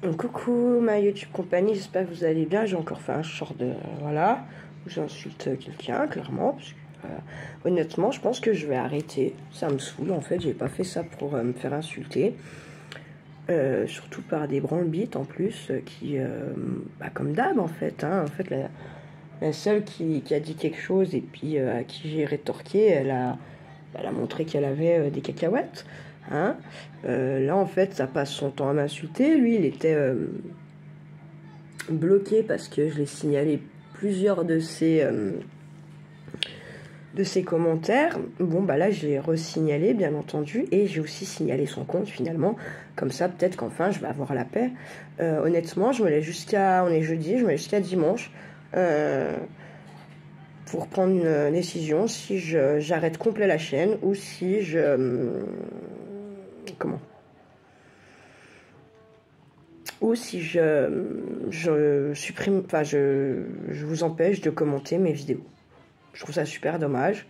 Coucou ma YouTube compagnie, j'espère que vous allez bien. J'ai encore fait un short de voilà où j'insulte quelqu'un clairement parce que honnêtement je pense que je vais arrêter. Ça me saoule en fait, j'ai pas fait ça pour me faire insulter. Surtout par des branle-bites en plus qui comme d'hab en fait hein. En fait la seule qui a dit quelque chose et puis à qui j'ai rétorqué, elle a montré qu'elle avait des cacahuètes. Hein, là en fait ça passe son temps à m'insulter. Lui il était bloqué parce que je l'ai signalé plusieurs de ses commentaires. Bon bah là j'ai re-signalé bien entendu et j'ai aussi signalé son compte finalement. Comme ça peut-être qu'enfin je vais avoir la paix. Honnêtement je me laisse jusqu'à, on est jeudi, je me laisse jusqu'à dimanche pour prendre une décision si j'arrête complet la chaîne ou si ou si je supprime, enfin je vous empêche de commenter mes vidéos. Je trouve ça super dommage,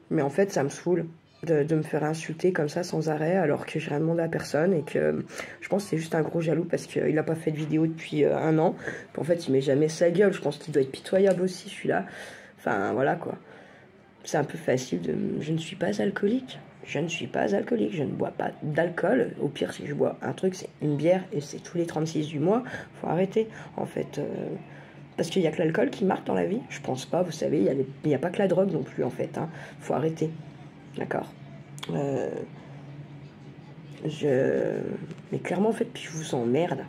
mais en fait ça me saoule de me faire insulter comme ça sans arrêt alors que j'ai rien demandé à personne et que je pense que c'est juste un gros jaloux parce qu'il n'a pas fait de vidéo depuis un an. En fait il met jamais sa gueule, je pense qu'il doit être pitoyable aussi celui-là. Enfin voilà quoi. C'est un peu facile de... Je ne suis pas alcoolique. Je ne suis pas alcoolique. Je ne bois pas d'alcool. Au pire, si je bois un truc, c'est une bière et c'est tous les 36 du mois. Faut arrêter. En fait, parce qu'il n'y a que l'alcool qui marque dans la vie. Je pense pas. Vous savez, il n'y a pas que la drogue non plus, en fait. Hein. Faut arrêter. D'accord. Mais clairement, en fait, puis je vous emmerde.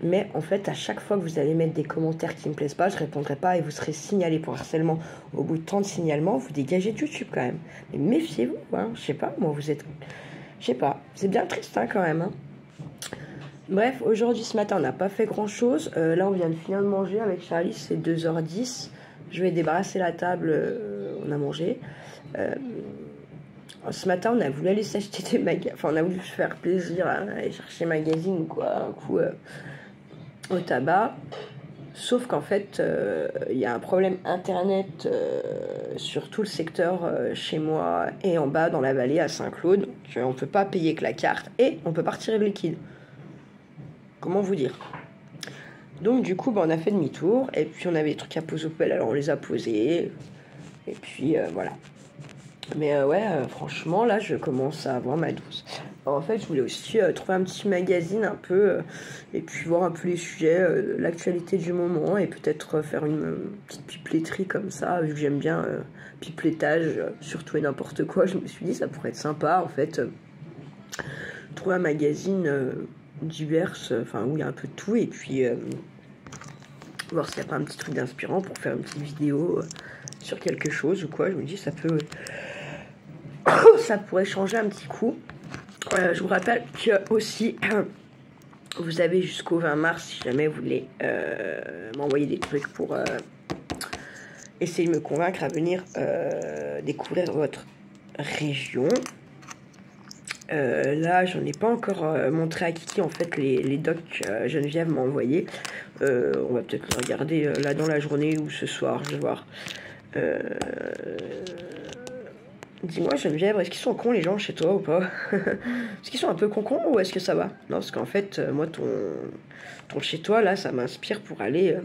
Mais en fait, à chaque fois que vous allez mettre des commentaires qui ne me plaisent pas, je répondrai pas et vous serez signalé pour harcèlement. Au bout de tant de signalements, vous dégagez de YouTube quand même. Mais méfiez-vous, hein. Je sais pas, moi vous êtes... Je sais pas, c'est bien triste hein, quand même. Hein. Bref, aujourd'hui, ce matin, on n'a pas fait grand-chose. Là, on vient de finir de manger avec Charlie, c'est 2h10. Je vais débarrasser la table, on a mangé. Ce matin, on a voulu aller s'acheter des magazines. Enfin, on a voulu se faire plaisir, hein, aller chercher magazine ou quoi, un coup... au tabac, sauf qu'en fait il y a un problème internet sur tout le secteur chez moi et en bas dans la vallée à Saint-Claude, donc on peut pas payer que la carte et on peut pas retirer le liquide. Comment vous dire? Donc du coup on a fait demi-tour et puis on avait des trucs à poser aux poubelles, alors on les a posés et puis voilà. Mais franchement, là, je commence à avoir ma dose. Alors, en fait, je voulais aussi trouver un petit magazine un peu, et puis voir un peu les sujets, l'actualité du moment, et peut-être faire une petite pipletterie comme ça, vu que j'aime bien piplettage, surtout et n'importe quoi. Je me suis dit, ça pourrait être sympa, en fait, trouver un magazine divers, enfin, où il y a un peu de tout, et puis voir s'il n'y a pas un petit truc d'inspirant pour faire une petite vidéo sur quelque chose ou quoi. Je me dis, ça peut... ça pourrait changer un petit coup. Je vous rappelle que aussi vous avez jusqu'au 20 mars si jamais vous voulez m'envoyer des trucs pour essayer de me convaincre à venir découvrir votre région. Là, j'en ai pas encore montré à Kiki en fait les docs que Geneviève m'a envoyé. On va peut-être le regarder là dans la journée ou ce soir, je vais voir. Dis-moi Geneviève, est-ce qu'ils sont cons les gens chez toi ou pas? Est-ce qu'ils sont un peu cons ou est-ce que ça va? Non, parce qu'en fait, moi, ton chez toi, là, ça m'inspire pour aller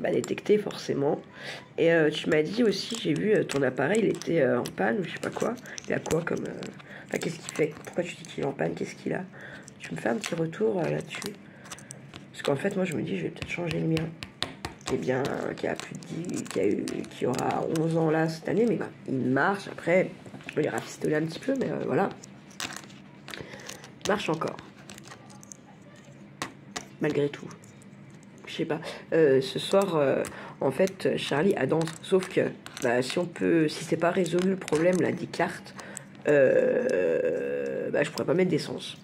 détecter forcément. Et tu m'as dit aussi, j'ai vu ton appareil, il était en panne ou je sais pas quoi. Il a quoi comme... Enfin, qu'est-ce qu'il fait? Pourquoi tu dis qu'il est en panne? Qu'est-ce qu'il a? Tu me fais un petit retour là-dessus? Parce qu'en fait, moi, je me dis, je vais peut-être changer le mien. Qui a plus de 10, qui aura 11 ans là cette année, mais il marche. Après, je vais les rafistoler un petit peu, mais voilà. Il marche encore. Malgré tout. Je sais pas. Ce soir, en fait, Charlie a danse. Sauf que, si c'est pas résolu le problème là des cartes, je pourrais pas mettre d'essence.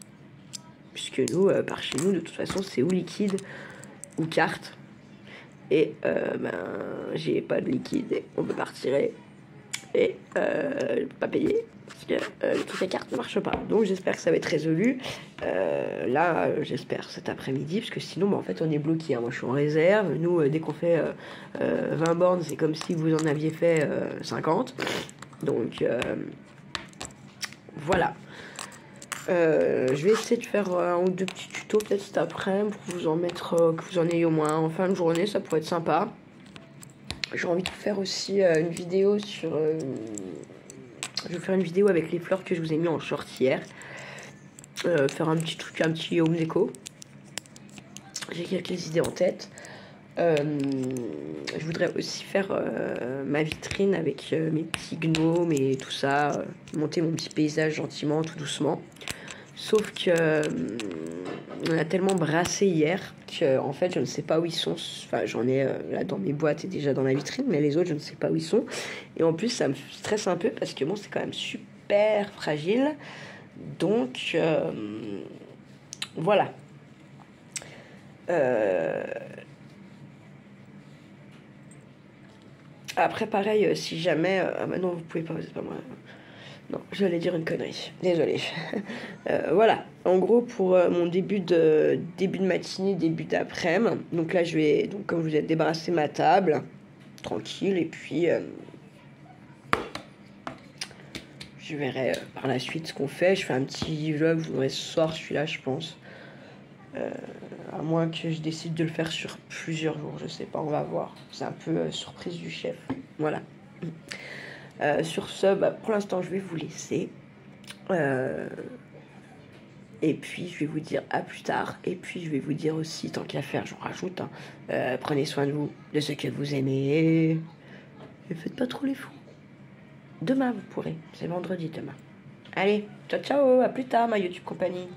Puisque nous, par chez nous, de toute façon, c'est ou liquide ou carte. Et j'ai pas de liquide, et on peut pas retirer et je peux pas payer parce que le truc à carte ne marche pas. Donc j'espère que ça va être résolu là, j'espère cet après-midi, parce que sinon en fait on est bloqué. Hein. Moi je suis en réserve, nous dès qu'on fait 20 bornes c'est comme si vous en aviez fait 50, donc voilà. Je vais essayer de faire un ou deux petits tutos peut-être cet après-midi pour vous en mettre, que vous en ayez au moins en fin de journée, ça pourrait être sympa. J'ai envie de faire aussi une vidéo sur... je vais faire une vidéo avec les fleurs que je vous ai mis en short hier. Faire un petit truc, un petit home déco. J'ai quelques idées en tête. Je voudrais aussi faire ma vitrine avec mes petits gnomes et tout ça. Monter mon petit paysage gentiment, tout doucement. Sauf que on a tellement brassé hier que en fait je ne sais pas où ils sont. Enfin j'en ai là dans mes boîtes et déjà dans la vitrine, mais les autres je ne sais pas où ils sont. Et en plus ça me stresse un peu parce que bon c'est quand même super fragile. Donc voilà. Après pareil si jamais ah bah non vous pouvez pas, c'est pas moi. Non, j'allais dire une connerie. Désolée. Voilà. En gros, pour mon début de matinée, début d'après-midi. Donc là, je vais, donc comme je vous ai débarrassé ma table, tranquille. Et puis, je verrai par la suite ce qu'on fait. Je fais un petit vlog. Vous verrez ce soir celui-là, je pense. À moins que je décide de le faire sur plusieurs jours. Je sais pas, on va voir. C'est un peu surprise du chef. Voilà. Sur ce, bah, pour l'instant, je vais vous laisser. Et puis, je vais vous dire à plus tard. Et puis, je vais vous dire aussi, tant qu'à faire, j'en rajoute. Hein, prenez soin de vous, de ceux que vous aimez. Et faites pas trop les fous. Demain, vous pourrez. C'est vendredi demain. Allez, ciao, ciao. À plus tard, ma YouTube compagnie.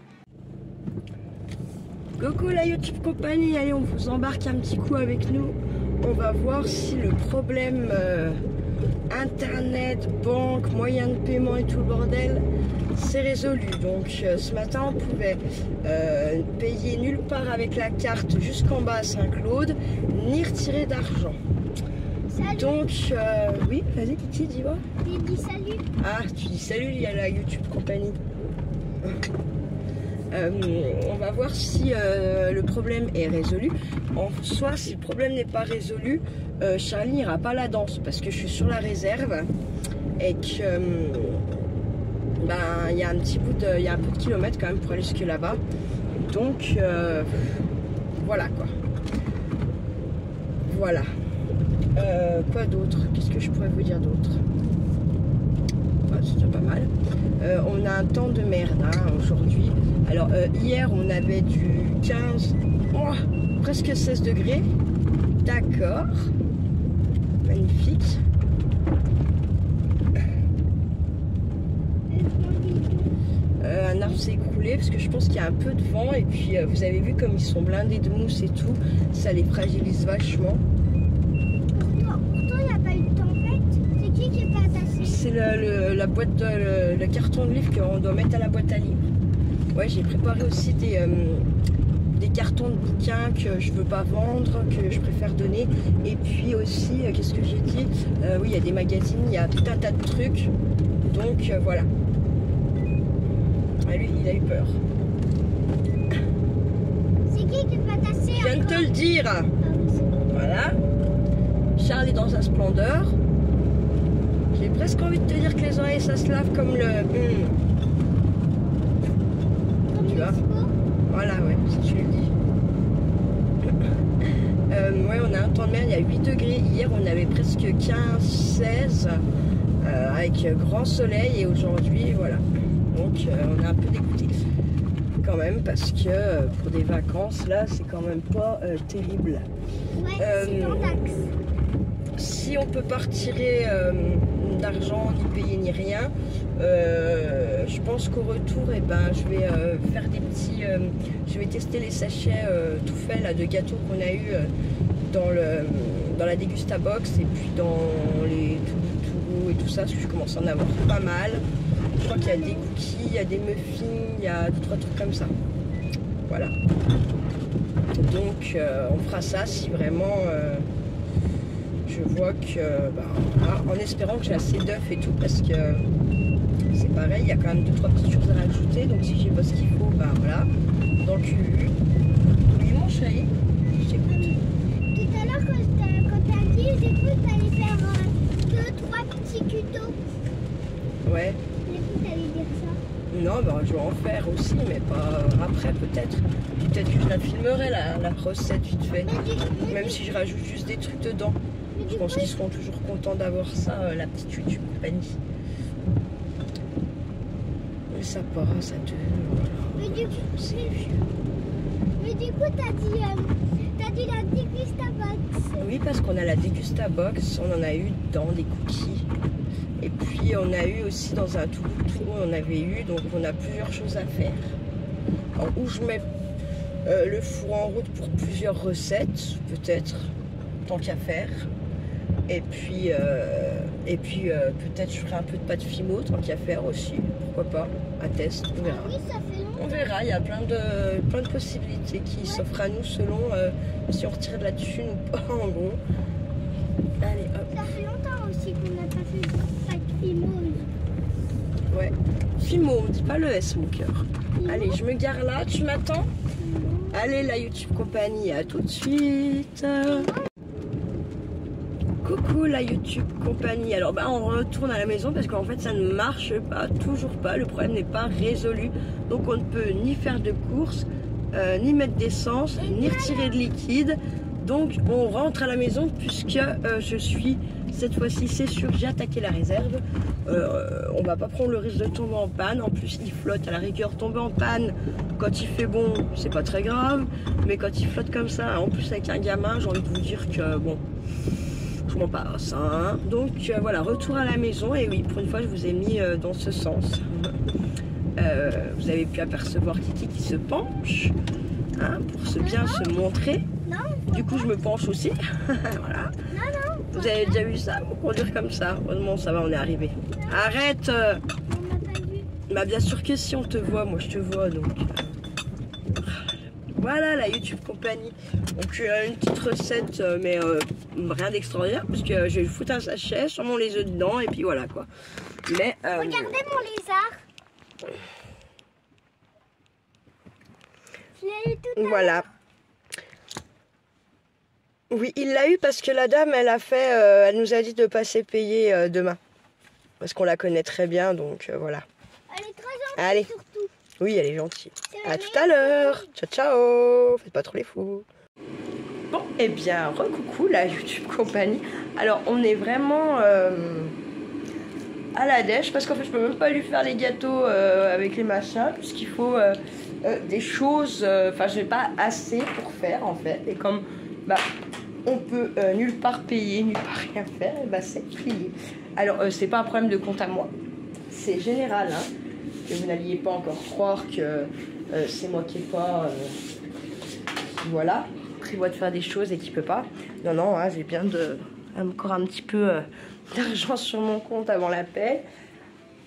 Coucou la YouTube compagnie. Allez, on vous embarque un petit coup avec nous. On va voir si le problème... Internet, banque, moyens de paiement et tout le bordel, c'est résolu. Donc ce matin on pouvait payer nulle part avec la carte jusqu'en bas à Saint-Claude, ni retirer d'argent. Donc oui, vas-y Kiki, dis-moi. Tu dis salut. Ah, tu dis salut, il y a la YouTube compagnie. On va voir si le problème est résolu. En soi, si le problème n'est pas résolu, Charlie n'ira pas à la danse parce que je suis sur la réserve et que ben il y a un petit bout de, il y a un peu de kilomètres quand même pour aller jusque là-bas. Donc voilà quoi. Voilà. Quoi d'autre? Qu'est-ce que je pourrais vous dire d'autre? C'est déjà pas mal. On a un temps de merde hein, aujourd'hui. Alors hier on avait du 15, oh, presque 16 degrés. D'accord. Magnifique. Un arbre s'est écroulé parce que je pense qu'il y a un peu de vent et puis vous avez vu comme ils sont blindés de mousse et tout, ça les fragilise vachement. Pourtant il n'y a pas eu de tempête. C'est qui est pas tassé? C'est la boîte de le carton de livre qu'on doit mettre à la boîte à livres. Ouais, j'ai préparé aussi des cartons de bouquins que je veux pas vendre, que je préfère donner. Et puis aussi, qu'est-ce que j'ai dit? Oui, il y a des magazines, il y a tout un tas de trucs. Donc voilà. Ah, lui, il a eu peur. C'est qui est pas tassé? Je viens de te le dire. Voilà. Charles est dans sa splendeur. J'ai presque envie de te dire que les oreilles, ça se lave comme le... Tu vois? Voilà, ouais, si tu le dis. Ouais, on a un temps de mer, il y a 8 degrés. Hier, on avait presque 15, 16 avec grand soleil. Et aujourd'hui, voilà. Donc, on est un peu dégoûté quand même parce que pour des vacances, là, c'est quand même pas terrible. Ouais, c'est en taxe. Si on peut pas retirer d'argent, ni payer, ni rien, je pense qu'au retour, eh ben, je vais faire des petits... je vais tester les sachets tout faits là, de gâteaux qu'on a eu dans la Dégustabox et puis dans les Toubou et tout ça, parce que je commence à en avoir pas mal. Je crois qu'il y a des cookies, il y a des muffins, il y a 2-3 trucs comme ça. Voilà. Donc on fera ça si vraiment... je vois que, en espérant que j'ai assez d'œufs et tout, parce que c'est pareil, il y a quand même 2-3 petites choses à rajouter, donc si j'ai pas ce qu'il faut, bah voilà, dans le cul. Oui, mon chéri, je t'écoute. Tout à l'heure, quand t'as dit, j'écoute, t'allais faire 2-3 petits tutos. Ouais. J'écoute, t'allais dire ça. Non, Non, bah, je vais en faire aussi, mais pas après peut-être. Peut-être que je la filmerai la recette vite fait. Même si je rajoute juste des trucs dedans. Je pense qu'ils seront toujours contents d'avoir ça, la petite YouTube compagnie. Mais ça part, ça te... Mais du coup, c'est vieux. mais du coup t'as dit la Dégustabox. Oui, parce qu'on a la Dégustabox, on en a eu dans des cookies. Et puis on a eu aussi dans un tout, on avait eu, donc on a plusieurs choses à faire. Alors, où je mets le four en route pour plusieurs recettes, peut-être, tant qu'à faire. Et puis peut-être je ferai un peu de pâte fimo, tant qu'à faire aussi. Pourquoi pas, à test, on verra. Oui, ça fait longtemps. On verra, il y a plein de possibilités qui s'offrent à nous selon si on retire de la thune ou pas, en gros. Allez, hop. Ça fait longtemps aussi qu'on n'a pas fait de pâte fimo. Ouais. Fimo, on dit pas le S, mon cœur. Allez, je me gare là, tu m'attends? Allez, la YouTube compagnie, à tout de suite. Coucou la YouTube compagnie. Alors bah on retourne à la maison parce qu'en fait ça ne marche pas, toujours pas. Le problème n'est pas résolu. Donc on ne peut ni faire de courses, ni mettre d'essence, ni retirer de liquide. Donc on rentre à la maison puisque je suis, cette fois-ci c'est sûr, j'ai attaqué la réserve. On va pas prendre le risque de tomber en panne. En plus il flotte, à la rigueur tomber en panne quand il fait bon c'est pas très grave. Mais quand il flotte comme ça, en plus avec un gamin, j'ai envie de vous dire que bon... je m'en passe, hein. Donc voilà, retour à la maison. Et oui, pour une fois je vous ai mis dans ce sens. Vous avez pu apercevoir Kiki qui se penche, hein, pour bien se montrer. Non, Du coup je me penche aussi. Voilà. non. Vous avez déjà vu ça, conduire comme ça? Heureusement ça va, on est arrivé. Arrête. On n'a pas vu. Bah bien sûr que si, on te voit, moi je te vois donc. Voilà la YouTube compagnie. Donc une petite recette, mais rien d'extraordinaire parce que je vais foutre un sachet, sûrement les œufs dedans et puis voilà quoi. Mais Regardez mon lézard. Je l'ai eu tout à l'heure. voilà. Oui, il l'a eu parce que la dame, elle a fait, elle nous a dit de passer payer demain parce qu'on la connaît très bien, donc voilà. Elle est très gentille. Allez. Surtout. Oui, elle est gentille. C'est la À tout à l'heure. Ciao, ciao. Faites pas trop les fous. Bon, eh bien, recoucou la YouTube compagnie. Alors, on est vraiment à la dèche parce qu'en fait, je peux même pas lui faire les gâteaux avec les machins puisqu'il faut des choses. Enfin, j'ai pas assez pour faire en fait. Et comme bah, on peut nulle part payer, nulle part rien faire, et bah, c'est plié. Alors, c'est pas un problème de compte à moi. C'est général, hein. Que vous n'alliez pas encore croire que c'est moi qui n'ai pas voilà, prévoit de faire des choses et qui peut pas. Non, non, hein, j'ai bien encore un petit peu d'argent sur mon compte avant la paie.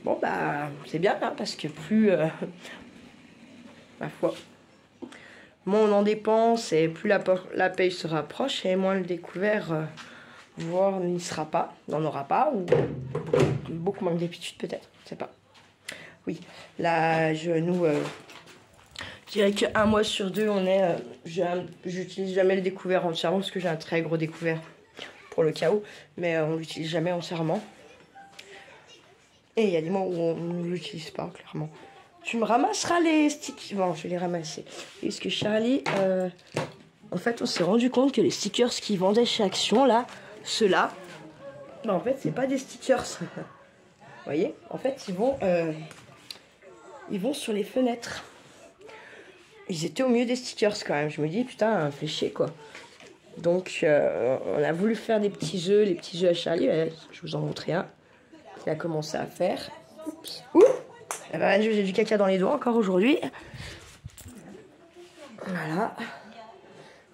Bon, bah, c'est bien, hein, parce que plus, ma foi, moins on en dépense et plus la paye se rapproche et moins le découvert, voire n'y sera pas, n'en aura pas, ou beaucoup moins d'habitude peut-être, je sais pas. Oui, là, je dirais qu'un mois sur deux, on est. J'utilise jamais le découvert entièrement parce que j'ai un très gros découvert pour le cas où, mais on l'utilise jamais entièrement. Et il y a des mois où on ne l'utilise pas, clairement. Tu me ramasseras les stickers. Bon, je vais les ramasser. Parce que Charlie, en fait, on s'est rendu compte que les stickers qu'ils vendaient chez Action, là, ceux-là, ben, en fait, c'est pas des stickers. Vous voyez, en fait, ils vont sur les fenêtres. Ils étaient au milieu des stickers quand même. Je me dis, putain, fait chier quoi. Donc, on a voulu faire des petits œufs, les petits œufs à Charlie. Je vous en montrer un. Il a commencé à faire. Oups. Ouh, eh ben, j'ai du caca dans les doigts encore aujourd'hui. Voilà.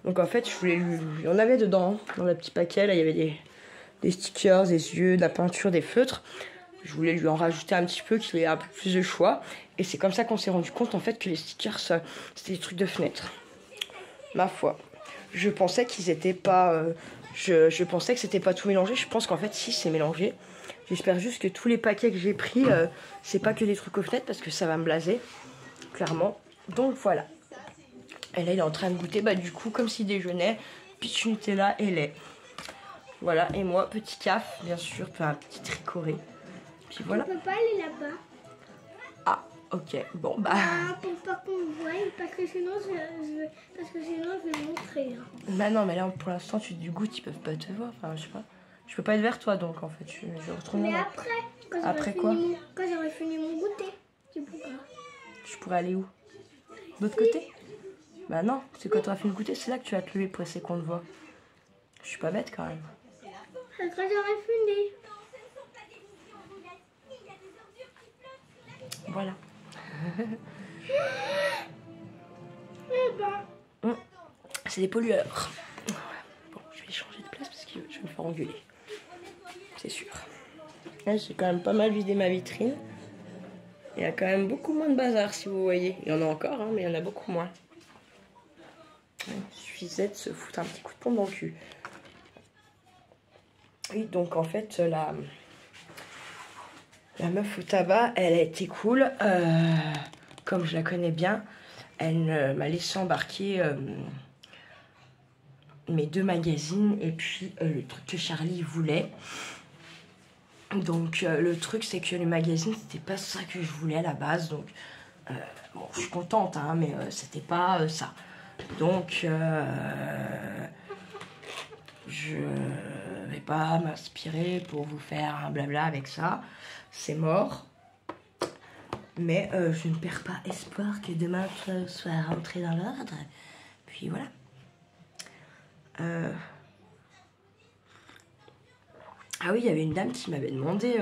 Donc, en fait, je voulais lui. Il y en avait dedans, dans le petit paquet. Là, il y avait des stickers, des yeux, de la peinture, des feutres. Je voulais lui en rajouter un petit peu, qu'il ait un peu plus de choix. Et c'est comme ça qu'on s'est rendu compte en fait que les stickers, c'était des trucs de fenêtre. Ma foi. Je pensais qu'ils étaient pas... je pensais que c'était pas tout mélangé. Je pense qu'en fait, si, c'est mélangé. J'espère juste que tous les paquets que j'ai pris, c'est pas que des trucs aux fenêtres parce que ça va me blaser. Clairement. Donc voilà. Et là, il est en train de goûter, bah du coup, comme s'il déjeunait, pitch Nutella et lait. Voilà. Et moi, petit caf, bien sûr, un petit tricoré. Puis voilà. On peut pas aller là-bas. Ah, Ok, bon bah... Ah, pour pas qu'on me voie, parce que sinon je vais montrer. Hein. Bah non, mais là pour l'instant tu du goût, ils peuvent pas te voir, enfin je sais pas. Je peux pas être vers toi donc en fait, je retourne Mais là. après, Après quoi? Quand j'aurai fini mon goûter, tu pourras. Je pourrais aller où? De l'autre côté? Bah non, c'est quand tu auras fait le goûter, c'est là que tu vas te lever pour essayer qu'on te voit. Je suis pas bête quand même. Quand j'aurai fini. Voilà. Eh ben. C'est des pollueurs. Bon, je vais changer de place parce que je vais me faire engueuler. C'est sûr. Là, j'ai quand même pas mal vidé ma vitrine. Il y a quand même beaucoup moins de bazar si vous voyez. Il y en a encore, hein, mais il y en a beaucoup moins. Il suffisait de se foutre un petit coup de pompe dans le cul. Oui, donc en fait, la meuf au tabac, elle a été cool. Comme je la connais bien, elle m'a laissé embarquer mes 2 magazines et puis le truc que Charlie voulait. Donc le truc, c'est que les magazines, c'était pas ça que je voulais à la base. Donc bon, je suis contente, hein, mais c'était pas ça. Donc je vais pas m'inspirer pour vous faire un blabla avec ça. C'est mort. Mais je ne perds pas espoir que demain tout soit rentré dans l'ordre. Puis voilà. Ah oui, il y avait une dame qui m'avait demandé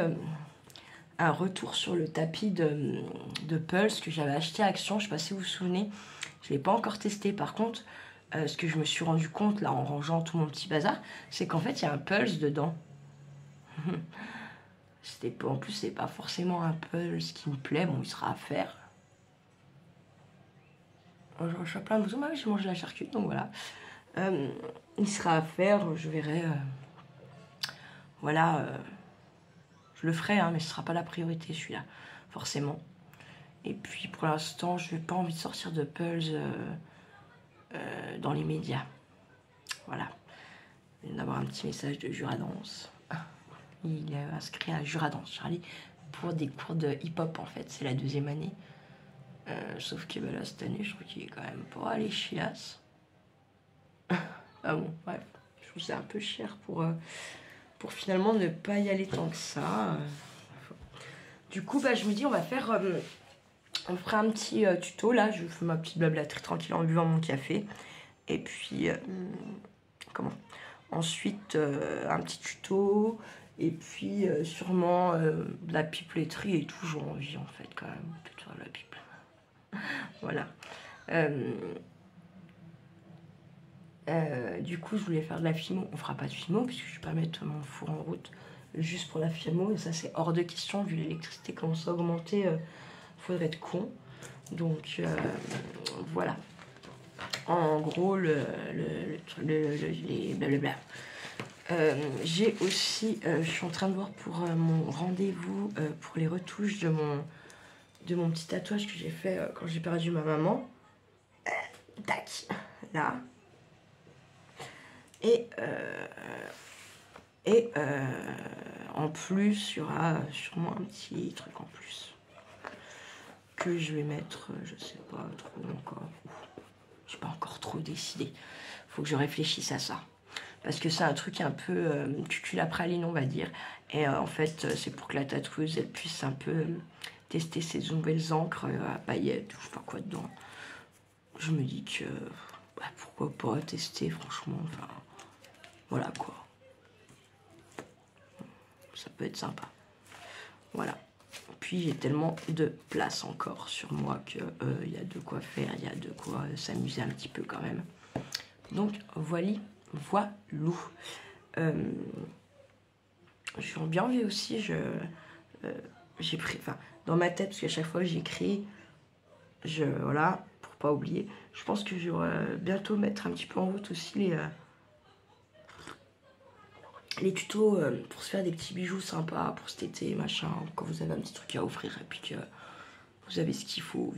un retour sur le tapis de Pulse que j'avais acheté à Action. Je ne sais pas si vous vous souvenez. Je ne l'ai pas encore testé. Par contre, ce que je me suis rendu compte là en rangeant tout mon petit bazar, c'est qu'en fait, il y a un Pulse dedans. En plus, c'est pas forcément un Pulse qui me plaît. Bon, il sera à faire. Je suis plein de bousons. J'ai mangé la charcuterie, donc voilà. Il sera à faire. Je verrai. Voilà. Je le ferai, hein, mais ce sera pas la priorité, celui-là. Forcément. Et puis, pour l'instant, je n'ai pas envie de sortir de Pulse dans les médias. Voilà. Je viens d'avoir un petit message de Juradance. Il est inscrit à Juradance, Charlie, pour des cours de hip-hop, en fait. C'est la 2e année. Sauf que bah, là, cette année, je trouve qu'il est quand même pas allé chiasse. Ah bon, bref. Je trouve que c'est un peu cher pour finalement ne pas y aller tant que ça. Du coup, bah, je me dis, on va faire... on fera un petit tuto, là. Je fais ma petite blablaterie tranquille en buvant mon café. Et puis... comment ? Ensuite, un petit tuto... Et puis, sûrement, de la pipeletterie et tout. J'ai envie, en fait, quand même, de faire de la pipe. Voilà. Du coup, je voulais faire de la fimo. On fera pas de fimo, puisque je vais pas mettre mon four en route juste pour la fimo. Et ça, c'est hors de question. Vu l'électricité commence à augmenter, faudrait être con. Donc, voilà. En gros, les blablabla. J'ai aussi, je suis en train de voir pour mon rendez-vous pour les retouches de mon petit tatouage que j'ai fait quand j'ai perdu ma maman. Tac, là. Et en plus, il y aura sûrement un petit truc en plus que je vais mettre, je sais pas trop encore. J'ai pas encore trop décidé. Faut que je réfléchisse à ça. Parce que c'est un truc un peu cuculapraline, on va dire. Et en fait, c'est pour que la tatoueuse, elle puisse un peu tester ses nouvelles encres à paillettes ou je sais pas quoi dedans. Je me dis que bah, pourquoi pas tester, franchement. Enfin, voilà quoi. Ça peut être sympa. Voilà. Puis j'ai tellement de place encore sur moi que y a de quoi faire, il y a de quoi s'amuser un petit peu quand même. Donc voilou. Je suis bien envie aussi. J'ai pris, enfin, dans ma tête, parce qu'à chaque fois que j'écris, voilà, pour pas oublier. Je pense que je vais bientôt mettre un petit peu en route aussi les tutos pour se faire des petits bijoux sympas pour cet été, machin, quand vous avez un petit truc à offrir et puis que vous avez ce qu'il faut.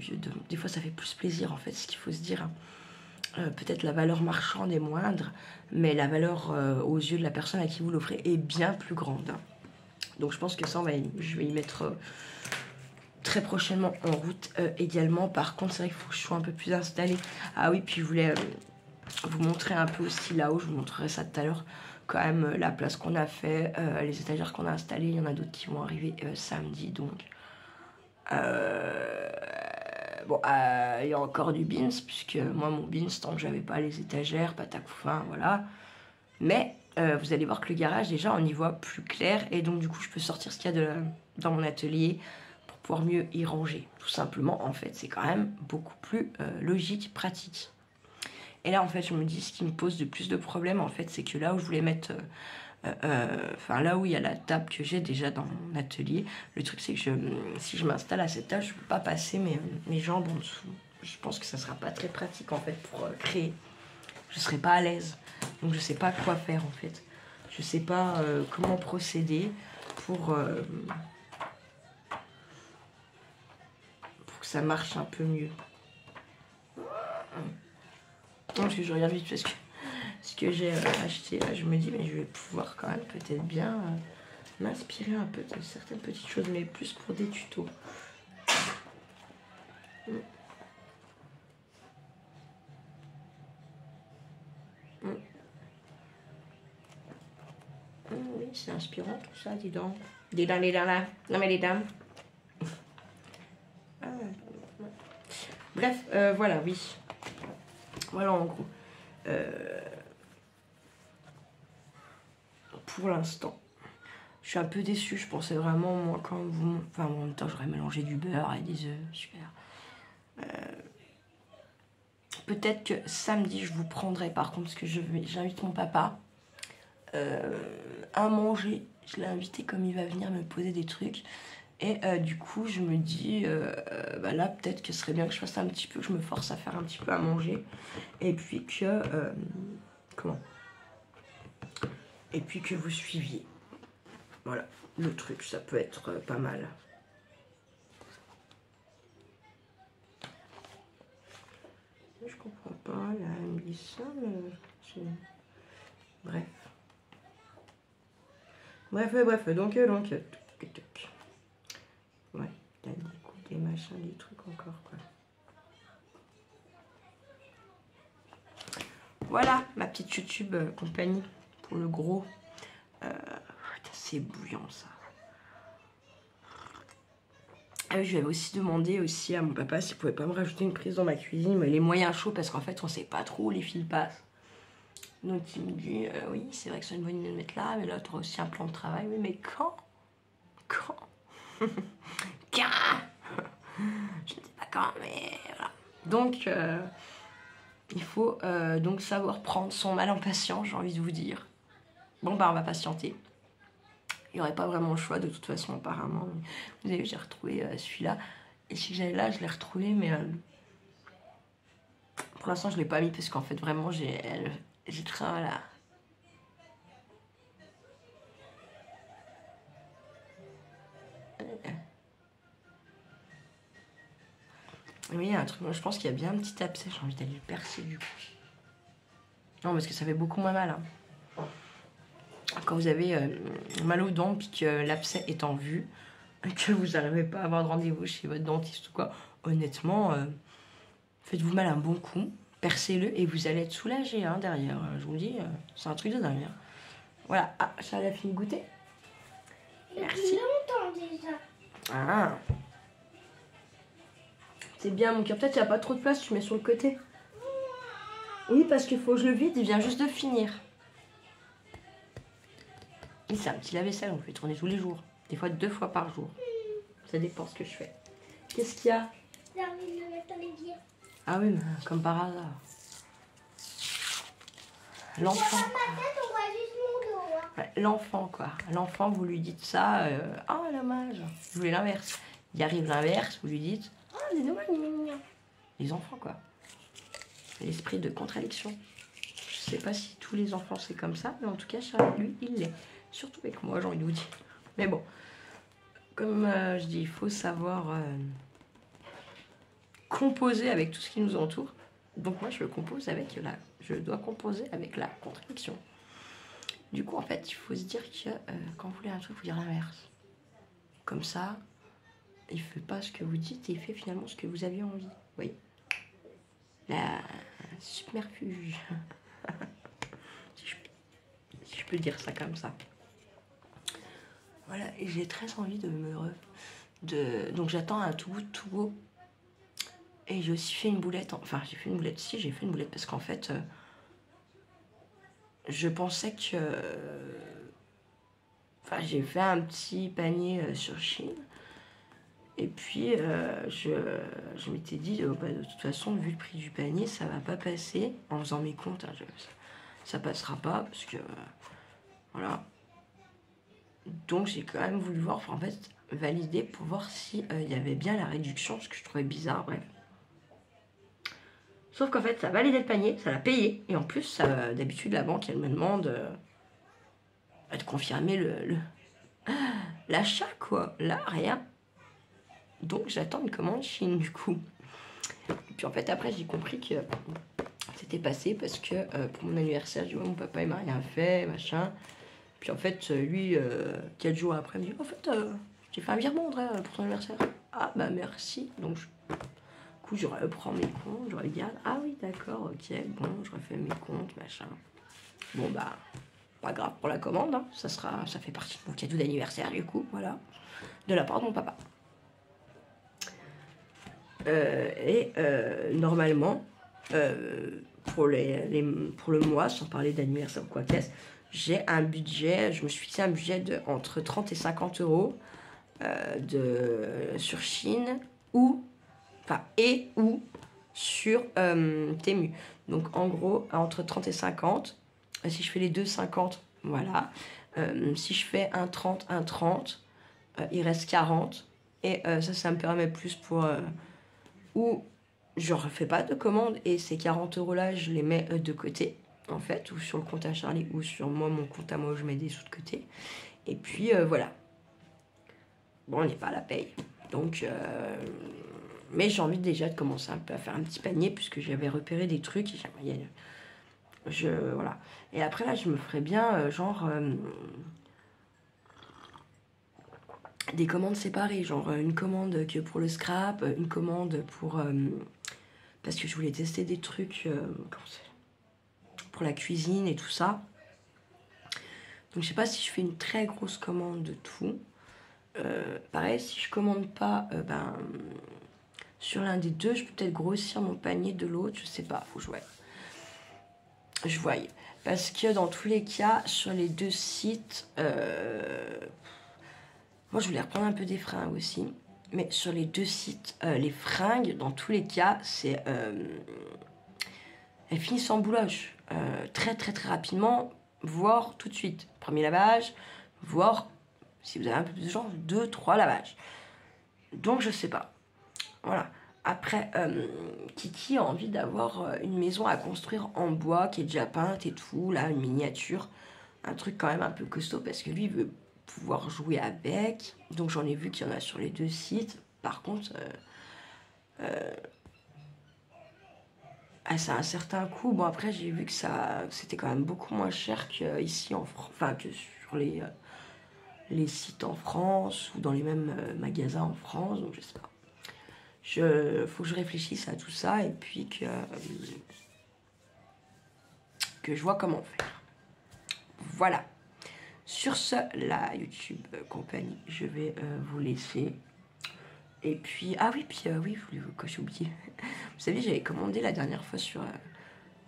Des fois, ça fait plus plaisir en fait, ce qu'il faut se dire. Peut-être la valeur marchande est moindre, mais la valeur aux yeux de la personne à qui vous l'offrez est bien plus grande. Donc je pense que ça, je vais y mettre très prochainement en route également. Par contre, c'est vrai qu'il faut que je sois un peu plus installée. Ah oui, puis je voulais vous montrer un peu aussi là-haut, je vous montrerai ça tout à l'heure. Quand même, la place qu'on a fait, les étagères qu'on a installées, il y en a d'autres qui vont arriver samedi. Donc, bon, il y a encore du beans, puisque moi, mon beans, tant que j'avais pas les étagères, pas ta couffin, voilà. Mais vous allez voir que le garage, déjà, on y voit plus clair. Et donc, du coup, je peux sortir ce qu'il y a dans mon atelier pour pouvoir mieux y ranger. Tout simplement, en fait, c'est quand même beaucoup plus logique, pratique. Et là, en fait, je me dis, ce qui me pose de plus de problèmes, en fait, c'est que là où je voulais mettre... enfin, là où il y a la table que j'ai déjà dans mon atelier, le truc, c'est que si je m'installe à cette table, je ne peux pas passer mes jambes en dessous. Je pense que ça ne sera pas très pratique, en fait, pour créer. Je ne serai pas à l'aise. Donc, je ne sais pas quoi faire, en fait. Je ne sais pas comment procéder pour que ça marche un peu mieux. Non, parce que je regarde vite parce que ce que j'ai acheté, là, je me dis, mais je vais pouvoir quand même peut-être bien m'inspirer un peu de certaines petites choses, mais plus pour des tutos. Oui, c'est inspirant tout ça, dis donc. Dis donc, là. Non, mais les dames. Bref, voilà, oui. Voilà en gros. Pour l'instant. Je suis un peu déçue, je pensais vraiment, moi, quand vous... Enfin, en même temps, j'aurais mélangé du beurre et des œufs, super. Peut-être que samedi, je vous prendrai, par contre, parce que j'invite mon papa à manger. Je l'ai invité comme il va venir me poser des trucs. Et du coup, je me dis, bah là, peut-être que ce serait bien que je fasse un petit peu, que je me force à faire un petit peu à manger. Et puis que... Et puis que vous suiviez. Voilà, le truc, ça peut être pas mal. Je comprends pas, là, elle me dit ça, mais... Bref. Bref, donc... Ouais, il y a des machins, des trucs encore, quoi. Voilà, ma petite YouTube compagnie pour le gros. C'est bouillant, ça. Ah oui, je lui avais aussi demandé aussi à mon papa s'il pouvait pas me rajouter une prise dans ma cuisine, mais les moyens chauds, parce qu'en fait, on sait pas trop où les fils passent. Donc il me dit, oui, c'est vrai que c'est une bonne idée de le mettre là, mais là, tu auras aussi un plan de travail. Oui, mais quand Quand Je ne sais pas quand, mais voilà. Donc, il faut donc savoir prendre son mal en patience, j'ai envie de vous dire. Bon, bah, on va patienter. Il n'y aurait pas vraiment le choix de toute façon, apparemment. Vous avez vu, j'ai retrouvé celui-là. Et si j'allais là, je l'ai retrouvé, mais pour l'instant, je ne l'ai pas mis parce qu'en fait, vraiment, j'ai très... Voilà. Oui, il y a un truc, moi, je pense qu'il y a bien un petit abcès. J'ai envie d'aller le percer du coup. Non, parce que ça fait beaucoup moins mal. Hein. Quand vous avez mal aux dents puis que l'abcès est en vue, que vous n'arrivez pas à avoir de rendez-vous chez votre dentiste ou quoi, honnêtement, faites-vous mal un bon coup, percez-le et vous allez être soulagé hein, derrière. Je vous le dis, c'est un truc de dingue. Hein. Voilà, ah, ça a fini de goûter. Merci. Longtemps déjà. Ah. C'est bien mon cœur. Peut-être qu'il n'y a pas trop de place, tu mets sur le côté. Oui, parce qu'il faut que je le vide, il vient juste de finir. Oui, c'est un petit lave-vaisselle, on fait tourner tous les jours. Des fois 2 fois par jour. Ça dépend ce que je fais. Qu'est-ce qu'il y a? J'ai envie de le mettre dans les pieds. Ah oui, mais comme par hasard. L'enfant. Ouais, l'enfant, quoi. L'enfant, vous lui dites ça. Oh, dommage. Vous voulez l'inverse. Il arrive l'inverse, vous lui dites oh, c'est dommage. Les enfants, quoi. L'esprit de contradiction. Je sais pas si tous les enfants c'est comme ça, mais en tout cas, Charles, lui, il l'est. Surtout avec moi, j'ai envie de vous dire. Mais bon, comme je dis, il faut savoir composer avec tout ce qui nous entoure. Donc moi, je dois composer avec la contradiction. Du coup, en fait, il faut se dire que quand vous voulez un truc, il faut dire l'inverse. Comme ça, il fait pas ce que vous dites et il fait finalement ce que vous aviez envie. Oui. La submerfuge. si je peux dire ça comme ça. Voilà, et j'ai très envie de donc j'attends un tout beau. Et j'ai aussi fait une boulette. Enfin, j'ai fait une boulette. Si, j'ai fait une boulette parce qu'en fait, je pensais que... Enfin, j'ai fait un petit panier sur Chine. Et puis, je m'étais dit, bah, de toute façon, vu le prix du panier, ça va pas passer. En faisant mes comptes, hein, ça passera pas parce que... voilà. Donc, j'ai quand même voulu voir, enfin, en fait, valider pour voir si il y avait bien la réduction, ce que je trouvais bizarre, bref. Sauf qu'en fait, ça a validé le panier, ça l'a payé. Et en plus, d'habitude, la banque, elle me demande de confirmer l'achat, quoi. Là, rien. Donc, j'attends une commande Chine, du coup. Et puis, en fait, après, j'ai compris que c'était passé parce que pour mon anniversaire, je dis, ouais, mon papa, il m'a rien fait, machin. Puis, en fait, lui, 4 jours après, il me dit, en fait, j'ai fait un virement, André, pour ton anniversaire. Ah, bah, merci. Donc, je reprends mes comptes, je regarde, ah oui d'accord, ok, bon, je refais mes comptes, machin. Bon bah, pas grave pour la commande, hein. Ça fait partie de mon cadeau d'anniversaire du coup, voilà, de la part de mon papa. Normalement, pour le mois, sans parler d'anniversaire ou quoi qu'est-ce, j'ai un budget, je me suis fixé un budget de entre 30 et 50 euros sur Chine ou sur Temu. Donc en gros, entre 30 et 50. Si je fais les deux 50, voilà. Si je fais un 30, il reste 40. Et ça me permet plus pour... où je ne refais pas de commande et ces 40 euros là, je les mets de côté, en fait, ou sur le compte à Charlie, ou sur moi, mon compte à moi, où je mets des sous de côté. Et puis voilà. Bon, on n'est pas à la paye. Donc... mais j'ai envie déjà de commencer un peu à faire un petit panier puisque j'avais repéré des trucs. Voilà. Et après là, je me ferais bien des commandes séparées. Genre une commande que pour le scrap, une commande pour... parce que je voulais tester des trucs pour la cuisine et tout ça. Donc je sais pas si je fais une très grosse commande de tout. Pareil, si je commande pas... sur l'un des deux, je peux peut-être grossir mon panier de l'autre, je sais pas, faut que je voie. Parce que dans tous les cas, sur les deux sites, moi je voulais reprendre un peu des fringues aussi, mais sur les deux sites, les fringues, dans tous les cas, elles finissent en bouloche, très très très rapidement, voire tout de suite. Premier lavage, voire, si vous avez un peu plus de chance, 2-3 lavages. Donc je sais pas. Voilà. Après, Kiki a envie d'avoir une maison à construire en bois qui est déjà peinte et tout, là, une miniature. Un truc quand même un peu costaud parce que lui, il veut pouvoir jouer avec. Donc j'en ai vu qu'il y en a sur les deux sites. Par contre, c'est un certain coût. Bon, après, j'ai vu que c'était quand même beaucoup moins cher qu'ici en France. Enfin, que sur les sites en France ou dans les mêmes magasins en France. Donc je sais pas. Faut que je réfléchisse à tout ça et puis que je vois comment faire. Voilà. Sur ce, la YouTube compagnie, je vais vous laisser. Et puis, oui, quoi, j'ai oublié. Vous savez, j'avais commandé la dernière fois sur...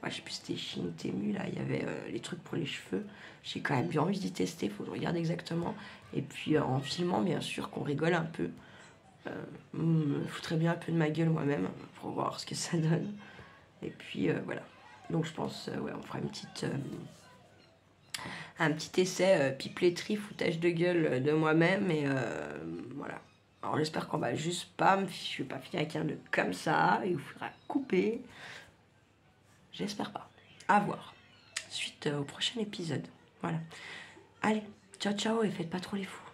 je sais plus, c'était Chine, Temu, là, il y avait les trucs pour les cheveux. J'ai quand même bien envie d'y tester, faut que je regarde exactement. Et puis, en filmant, bien sûr, qu'on rigole un peu. Me foutrais bien un peu de ma gueule moi-même pour voir ce que ça donne. Et puis voilà. Donc je pense, on fera un petit essai pipelerie, foutage de gueule de moi-même. Et voilà. Alors j'espère qu'on va juste pas je vais pas finir avec un nœud comme ça. Il vous faudra couper. J'espère pas. À voir. Suite au prochain épisode. Voilà. Allez, ciao ciao et faites pas trop les fous.